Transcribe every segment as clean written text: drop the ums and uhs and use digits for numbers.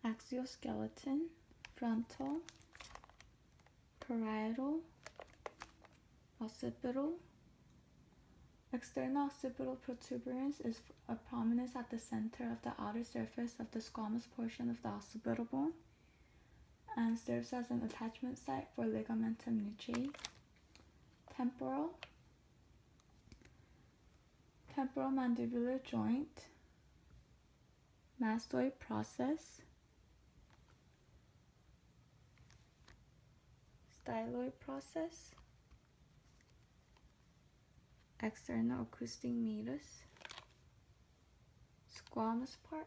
exoskeleton, frontal, parietal, occipital. External occipital protuberance is a prominence at the center of the outer surface of the squamous portion of the occipital bone and serves as an attachment site for ligamentum nuchae. Temporal mandibular joint, mastoid process, styloid process, external acoustic meatus, squamous part,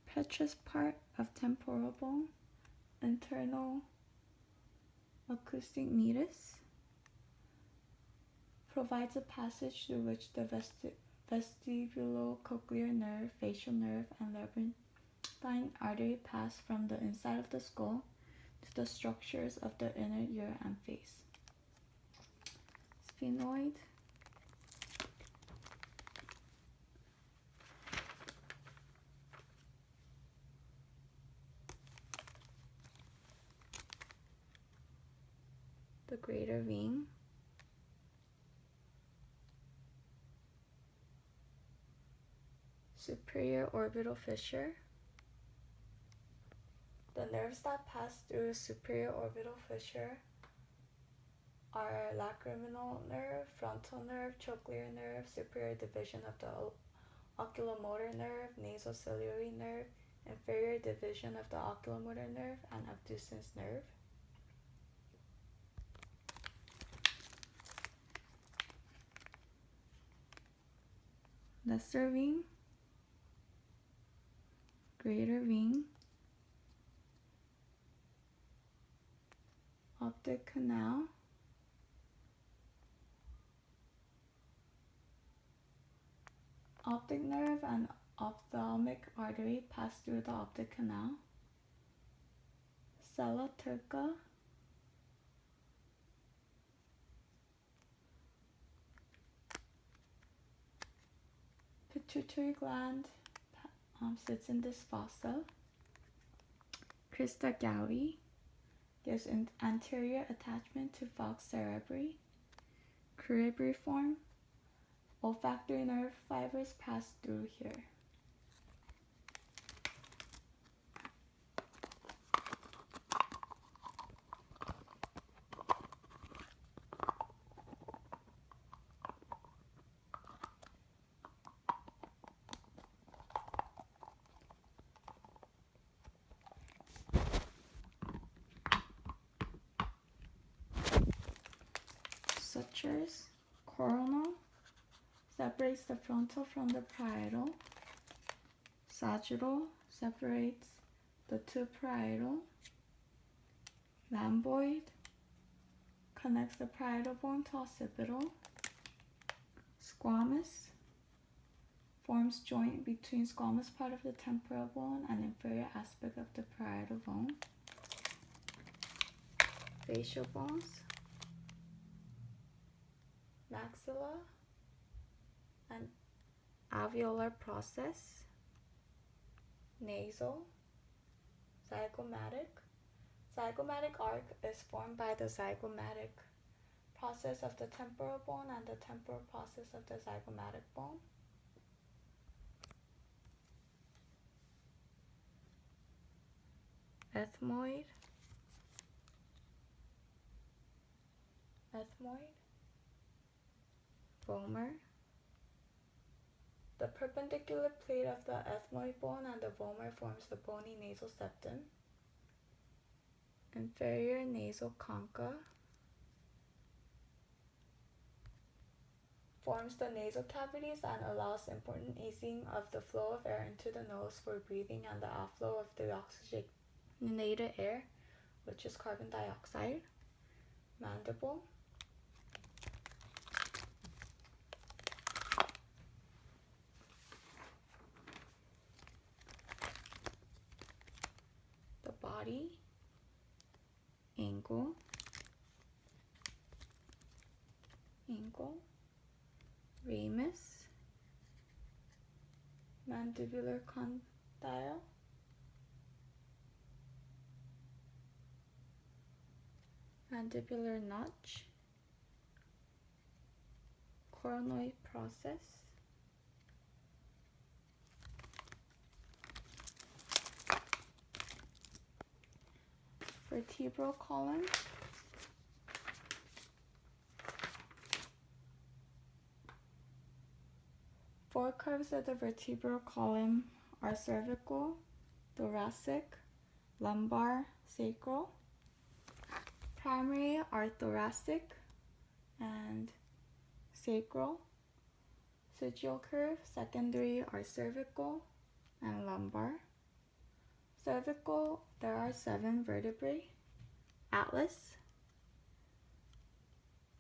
petrous part of temporal bone, internal acoustic meatus, provides a passage through which the vestibulocochlear nerve, facial nerve, and labyrinthine artery pass from the inside of the skull to the structures of the inner ear and face. Sphenoid, the greater vein, superior orbital fissure. The nerves that pass through superior orbital fissure are lacrimal nerve, frontal nerve, trochlear nerve, superior division of the oculomotor nerve, nasociliary nerve, inferior division of the oculomotor nerve, and abducens nerve. Lesser vein, greater vein, optic canal, optic nerve and ophthalmic artery pass through the optic canal. Sella turca, pituitary gland sits in this fossa. Crista galli gives an anterior attachment to falx cerebri. Cribriform, olfactory nerve fibers pass through here. Sutures, coronal, separates the frontal from the parietal. Sagittal, separates the two parietal. Lamboid, connects the parietal bone to occipital. Squamous, forms joint between squamous part of the temporal bone and inferior aspect of the parietal bone. Facial bones, maxilla and alveolar process, nasal, zygomatic. Zygomatic arc is formed by the zygomatic process of the temporal bone and the temporal process of the zygomatic bone. Ethmoid, vomer. The perpendicular plate of the ethmoid bone and the vomer forms the bony nasal septum. Inferior nasal concha forms the nasal cavities and allows important easing of the flow of air into the nose for breathing and the outflow of the oxygenated air, which is carbon dioxide. Mandible, the body, angle, ramus, mandibular condyle, mandibular notch, coronoid process, vertebral column, four curves of the vertebral column are cervical, thoracic, lumbar, sacral. Primary are thoracic and sacral. Sagittal curve, secondary are cervical and lumbar. Cervical, there are 7 vertebrae. Atlas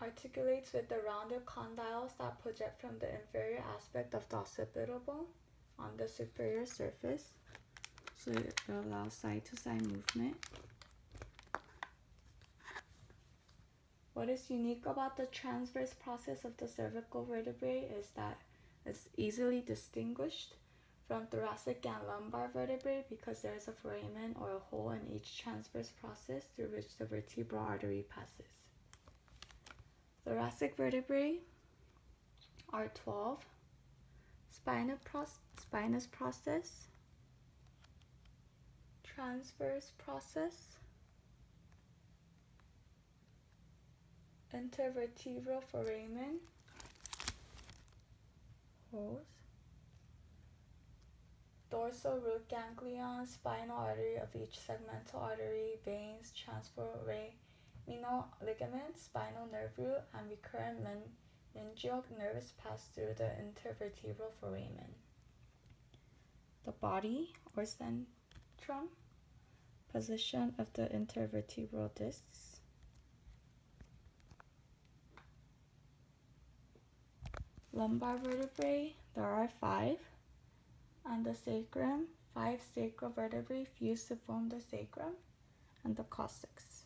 articulates with the rounded condyles that project from the inferior aspect of the occipital bone on the superior surface, so it allows side-to-side movement. What is unique about the transverse process of the cervical vertebrae is that it's easily distinguished from thoracic and lumbar vertebrae because there is a foramen or a hole in each transverse process through which the vertebral artery passes. Thoracic vertebrae are 12. Spinous process, transverse process, intervertebral foramen, holes, dorsal root ganglion, spinal artery of each segmental artery, veins, transforaminal ligaments, spinal nerve root, and recurrent meningeal nerves pass through the intervertebral foramen. The body or centrum, position of the intervertebral discs. Lumbar vertebrae, there are 5. And the sacrum, 5 sacral vertebrae fuse to form the sacrum and the coccyx.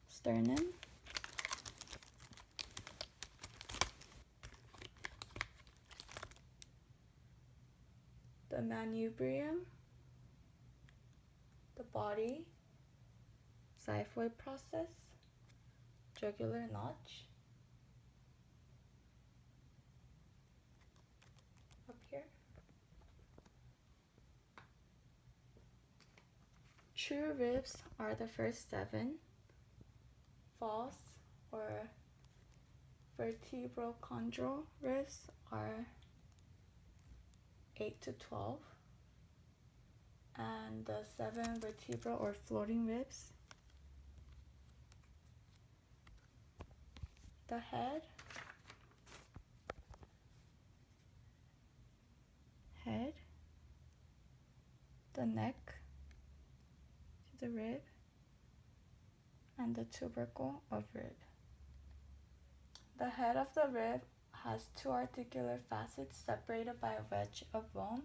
Sternum, the manubrium, the body, xiphoid process, jugular notch, up here. True ribs are the first 7. False or vertebrochondral ribs are 8 to 12. And the 7 vertebral or floating ribs. The head, the neck to the rib, and the tubercle of rib. The head of the rib has 2 articular facets separated by a wedge of bone.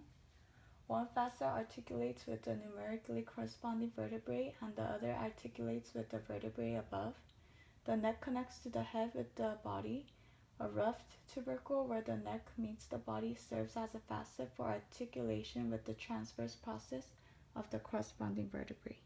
One facet articulates with the numerically corresponding vertebrae and the other articulates with the vertebrae above. The neck connects to the head with the body. A ruffed tubercle where the neck meets the body serves as a facet for articulation with the transverse process of the corresponding vertebrae.